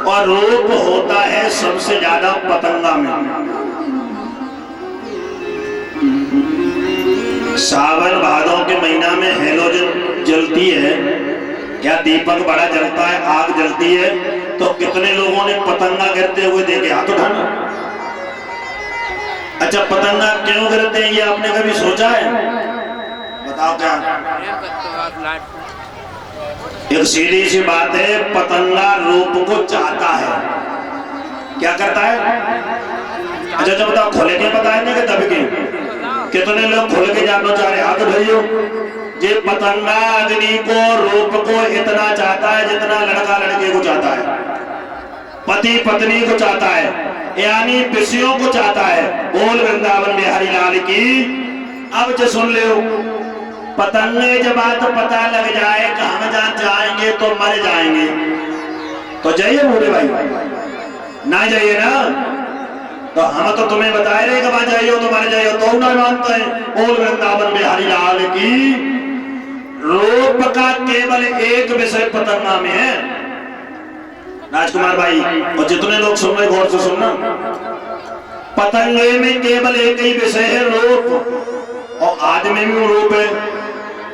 और रूप होता है सबसे ज्यादा पतंगा में। सावन भादों के महीना में हेलोजन जलती है या दीपक बड़ा जलता है, आग जलती है, तो कितने लोगों ने पतंगा गिरते हुए देखे? हाथ उठाना। अच्छा, पतंगा क्यों गिरते हैं ये आपने कभी सोचा है? बताओ क्या? एक सीधी सी बात है, पतंगा रूप को चाहता है। क्या करता है? अच्छा जब बताओ, खोले के बताएंगे कि दब के? कितने लोग खोल के जानना चाह रहे? हाथ उठाइयो। ये पतंगा अग्नि को, रूप को इतना चाहता है जितना लड़का लड़के को चाहता है, पति पत्नी को चाहता है, यानी विषयों को चाहता है। बोल वृंदावन बिहारी लाल की। अब जो सुन ले, पतंगे जब बात पता लग जाए कि हम जहाँ जाएंगे तो मर जाएंगे, तो जाइए बूढ़े भाई, ना जाइए ना। तो हम तो तुम्हें बताए रहे कि वहां जाइए तो मर जाइए, तो ना मानते हैं। बोल वृंदावन बिहारी लाल की। रूप का केवल एक विषय पतंगा में है राजकुमार भाई, और जितने लोग सुन रहे गौर से सुनना, पतंगे में केवल एक ही विषय है, रूप। और आदमी में रूप है,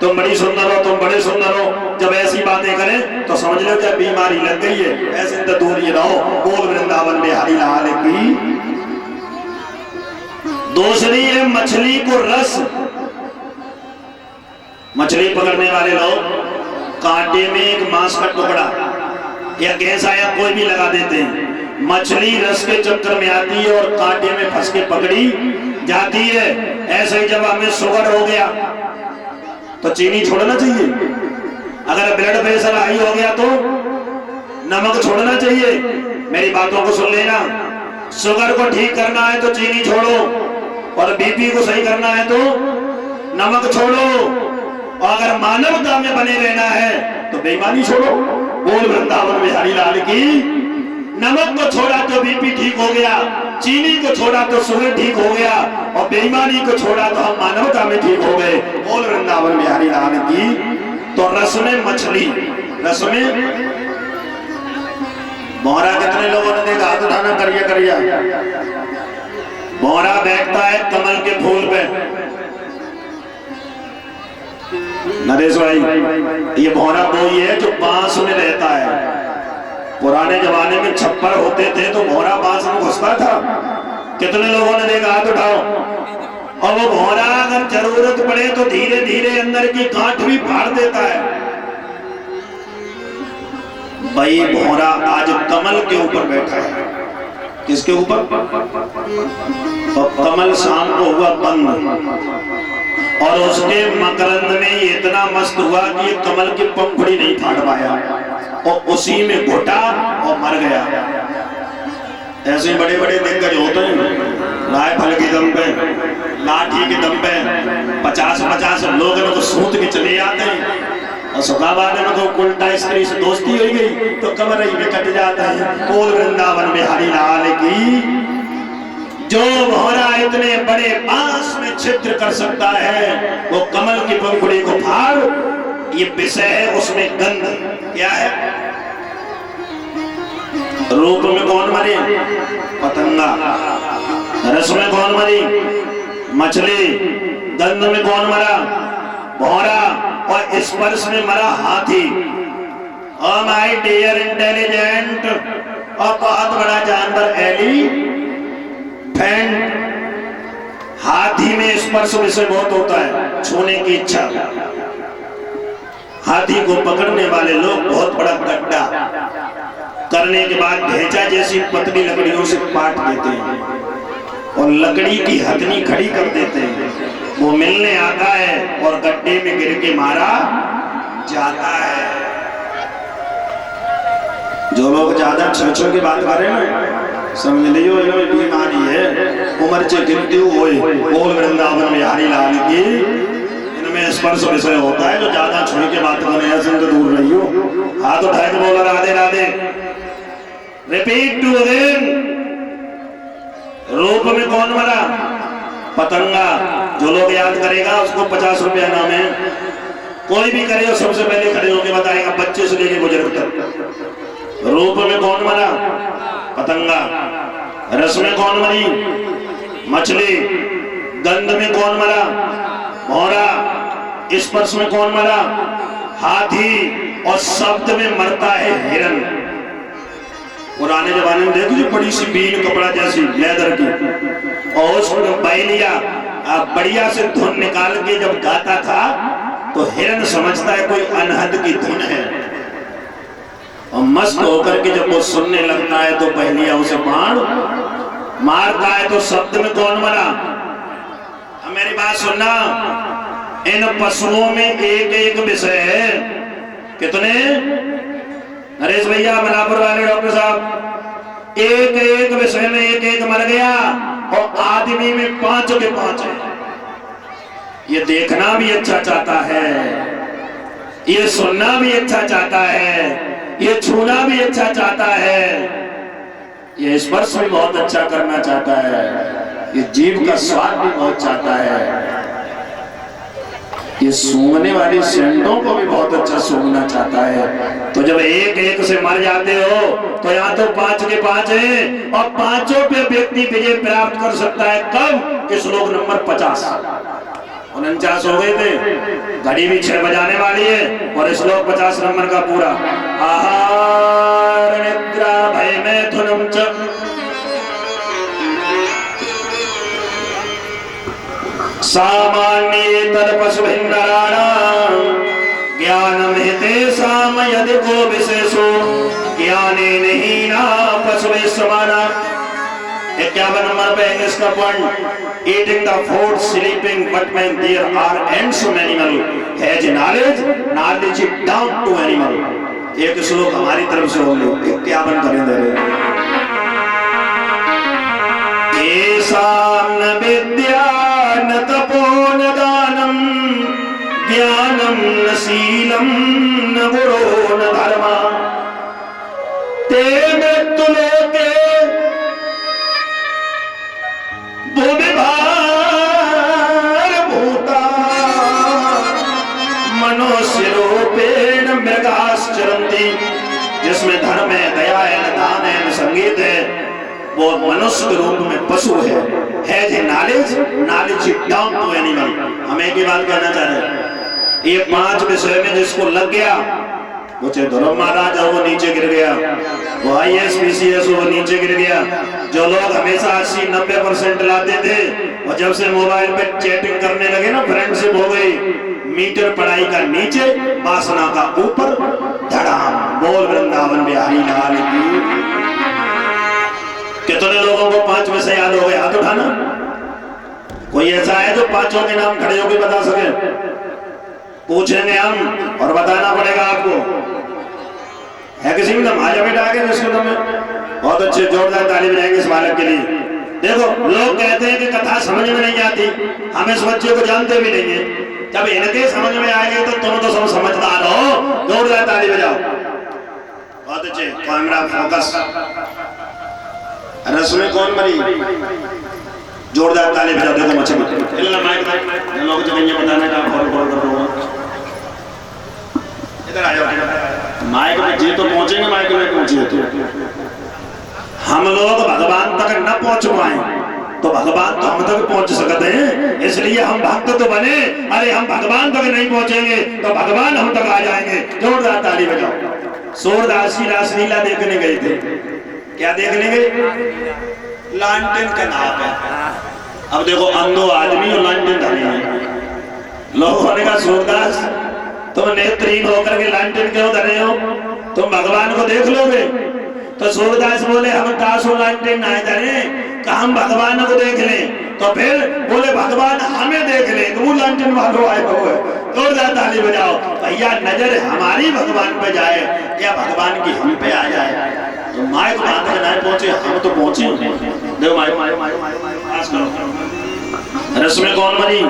तुम बड़ी सुंदर हो, तुम बड़े सुंदर हो। जब ऐसी बातें करें तो समझ लो जब बीमारी लग गई है, ऐसे तो दूर ही रहो। बोल वृंदावन बिहारी लाल की। दूसरी है मछली को रस। मछली पकड़ने वाले लोग कांटे में एक मांस का टुकड़ा या कैसा या कोई भी लगा देते हैं। मछली रस के चक्कर में आती है और कांटे में फंस के पकड़ी जाती है। ऐसे ही जब हमें शुगर हो गया तो चीनी छोड़ना चाहिए। अगर ब्लड प्रेशर हाई हो गया तो नमक छोड़ना चाहिए। मेरी बातों को सुन लेना। शुगर को ठीक करना है तो चीनी छोड़ो, और बीपी को सही करना है तो नमक छोड़ो, और अगर मानवता में बने रहना है तो बेईमानी छोड़ो। बोल वृंदावन बिहारी लाल की। नमक को छोड़ा तो बीपी ठीक हो गया, चीनी को छोड़ा तो शुगर ठीक हो गया, और बेईमानी को छोड़ा तो हम मानवता में ठीक हो गए। बोल वृंदावन बिहारी लाल की। तो रस में मछली, रस में मोहरा कितने लोगों ने देखा? हाथ उठाना। करिया करिया। मोहरा बैठता है कमल के फूल पे। नरेश भाई, ये मोहरा वही है जो बांस में रहता है। पुराने जमाने में छप्पर होते थे तो मोहरा बांस में घुसता था। कितने लोगों ने देखा? हाथ उठाओ। और वो मोहरा अगर जरूरत पड़े तो धीरे धीरे अंदर की गांठ भी फाड़ देता है। भाई मोहरा आज कमल के ऊपर बैठा है। किसके ऊपर? तो कमल शाम को हुआ बंद, और उसके मकरंद में इतना मस्त हुआ कि ये कमल की पंखुड़ी नहीं फाड़ पाया, और उसी में घुटा और मर गया। ऐसे बड़े बड़े दिग्गज होते हैं, राइफल के दम पे, लाठी के दम पे 50-50 लोग इनको सूत के चले आते हैं, और सुखाबाद को उल्टा स्त्री से दोस्ती हो गई तो कमर ही में कट जाता है। बोल वृंदावन बिहारी लाल की। जो मोहरा इतने बड़े बांस में छिद्र कर सकता है, वो कमल की पंखुड़ी को फाड़। ये विषय है, उसमें गंध क्या है? रूप में कौन मरी? पतंगा। रस में कौन मरी? मछली। गंध में कौन मरा? मोहरा। और स्पर्श में मरा हाथी। ओ माय डियर इंटेलिजेंट, और बहुत बड़ा जानवर एलिफेंट। हाथी में स्पर्श विषय बहुत होता है, छूने की इच्छा। हाथी को पकड़ने वाले लोग बहुत बड़ा गड्ढा करने के बाद भेजा जैसी पतली लकड़ियों से काट देते हैं, और लकड़ी की हथनी खड़ी कर देते हैं। वो मिलने आता है और गड्ढे में गिर के मारा जाता है। जो लोग ज्यादा छछों की बात कर रहे हैं ना, समझ लियो ये बीमारी है, उम्र से गिरती हुई। बोल वृंदावन बिहारी लाल की। इनमें स्पर्श विषय होता है, जो ज्यादा छुई के बात कर रहे हैं से दूर रहियो। हाथ उठाए तो बोला Radhe Radhe. Repeat to again. रूप में कौन मरा? पतंगा। जो लोग याद करेगा उसको 50 रुपया नाम है। कोई भी करे सबसे पहले खड़े होकर बताएगा, बच्चे से लेके बुजुर्ग तक। रूप में कौन मरा? पतंगा। रस में कौन मरी? मछली। गंध में कौन मरा? भौरा। स्पर्श में कौन मरा? हाथी। और शब्द में मरता है हिरन। पुराने जमाने में देखो, बड़ी सी बीन कपड़ा जैसी लेदर की, और उस बैलिया बढ़िया से धुन निकाल के जब गाता था तो हिरन समझता है कोई अनहद की धुन है, और मस्त होकर के जब वो सुनने लगता है तो बैलिया उसे बाण मारता है। तो शब्द में कौन मरा? अब मेरी बात सुनना, इन पशुओं में एक एक विषय है। कितने? नरेश भैया, मलापुर वाले डॉक्टर साहब, एक एक विषय में एक एक मर गया, और आदमी में 5 के 5 है। ये देखना भी अच्छा चाहता है, ये सुनना भी अच्छा चाहता है, ये छूना भी अच्छा चाहता है, ये स्पर्श भी बहुत अच्छा करना चाहता है, ये जीभ का स्वाद भी बहुत चाहता है, ये सूंघने वाली सेंटों को भी बहुत अच्छा सूंघना चाहता है। तो जब एक एक से मर जाते हो तो यहाँ तो 5 के 5 हैं, और 5 पे व्यक्ति विजय प्राप्त कर सकता है। कब? श्लोक नंबर 50। 49 हो गए थे, घड़ी भी 6 बजाने वाली है, और श्लोक 50 नंबर का पूरा। आहार निद्रा भय मैथुनम च सामान्येतर पशुभिन्नराणां ज्ञानमेतेषां यदि को विशेषो ज्ञानेन हीना पशुभिः समाना। 51 नंबर पे इंग्लिश का point. Eating the food, sleeping, but when there are ends to animal has knowledge, knowledge is down to animal। एक श्लोक हमारी तरफ से हो लो, 51 करेंगे। येषां न विद्या न तपो न दानम ज्ञानम न शीलम न गुरो न धर्मा ते मृत्युलोके भूमिभार भूता मनुष्य रूपेण मृगाश्चरन्ति। जिसमें धर्म है, दया है, न दान है, न संगीत है, वो मनुष्य के रूप में पशु है। Has knowledge, knowledge is down to animal. हम एक ही बात कहना चाह रहे हैं, ये 5 विषय में जिसको लग गया, वो चाहे धर्म महाराज हो, वो नीचे गिर गया, वो IAS PCS हो, वो नीचे गिर गया। जो लोग हमेशा 80-90% लाते थे, और जब से मोबाइल पे चैटिंग करने लगे ना, फ्रेंडशिप हो गई, मीटर पढ़ाई का नीचे, वासना का ऊपर, धड़ाम। बोल वृंदावन बिहारी लाल की। कितने लोगों को 5 विषय याद हो गए? हाथ उठाना। कोई ऐसा है जो 5 के नाम खड़े होकर बता सके? पूछेंगे हम, और बताना पड़ेगा आपको। है किसी में दम? आजा बेटा आगे, जिसको दम है। बहुत अच्छे, जोरदार ताली बजाएंगे इस बालक के लिए। देखो, लोग कहते हैं कि कथा समझ में नहीं आती, हम इस बच्चे को जानते भी नहीं है। जब इनके समझ में आएगी तो तुम तो सब समझदार हो। जोरदार ताली बजाओ। बहुत अच्छे, कैमरा फोकस। रस में कौन मरी? जोरदार ताली बजा। देखो मच्छी लोग जो ये बताने का कॉल कर दो, इधर आ जाओ। माइक में जी तो पहुंचेंगे, माइक में पहुंचे तो हम लोग भगवान तक न पहुंच पाए तो भगवान तो हम तक पहुंच सकते हैं। इसलिए हम भक्त तो बने, अरे हम भगवान तक नहीं पहुंचेंगे तो भगवान हम तक आ जाएंगे। जोरदार ताली बजाओ। सूरदास जी रासलीला देखने गए थे। क्या देखने गए? लालटेन का नाप है। अब देखो, अंधो आदमी और लालटेन धनी है। लोगों ने कहा, सूरदास तुम नेत्रहीन होकर के लालटेन क्यों धरे हो? तुम भगवान को देख लोगे? तो सूरदास बोले, हम ताशो लालटेन ना धरे, हम भगवान को देख लें। तो फिर बोले, भगवान हमें देख ले, वो लालटेन वालों आए हुए। जोरदार ताली बजाओ। भैया, नजर हमारी भगवान पे जाए या भगवान की हम पे आ जाए? तो माइक बांध के नहीं पहुंचे, हम तो पहुंचे। देखो माइक पास करो। रस में कौन मरी?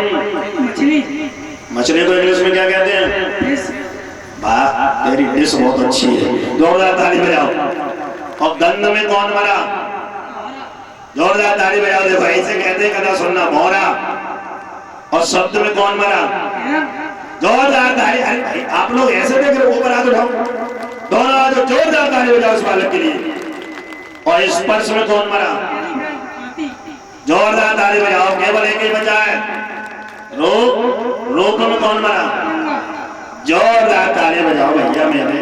मछली को इंग्लिश में क्या कहते हैं? वाह, तेरी डिश बहुत अच्छी है। जोरदार ताली बजाओ। और गंध में कौन मरा? जोरदार ताली बजाओ। देखो, ऐसे कहते हैं, कथा सुनना, भौरा। और शब्द में कौन मरा? जोरदार ताली। आप लोग ऐसे देख रहे हो? ऊपर हाथ उठाओ। दोनों आज जोरदार ताली बजाओ उस बालक के लिए। और इस स्पर्श में कौन मरा? जोरदार ताली बजाओ। केवल एक ही बचा है। रूप में कौन मरा? जोरदार ताली बजाओ भैया मेरे।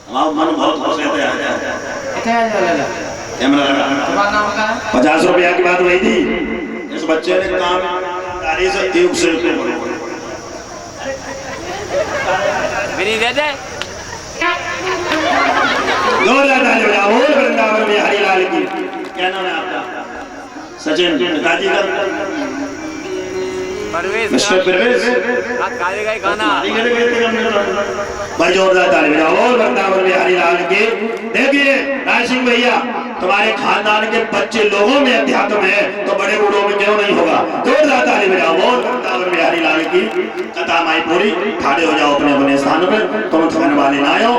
मन बहुत खुश रहते हैं। कैमरा लगा। 50 रुपया की बात वही थी। इस बच्चे ने काम ताली से 300 रुपये दे दे। जोरदार ताली बजाओ। बोल वृंदावन में हरि लाल की। क्या नाम है आपका? सचिन। पिताजी का मिस्टर परवेज। भाई जोरदार ताली बजाओ। बोल वृंदावन में हरि लाल की। देखिए राय सिंह भैया, तुम्हारे खानदान के बच्चे लोगों में अध्यात्म है तो बड़े बूढ़ों में क्यों नहीं होगा? जोरदार ताली बजाओ। बोल वृंदावन में हरि लाल की। कथा माई पूरी। खड़े हो जाओ अपने अपने स्थान पर। तुम थकने वाले ना आओ।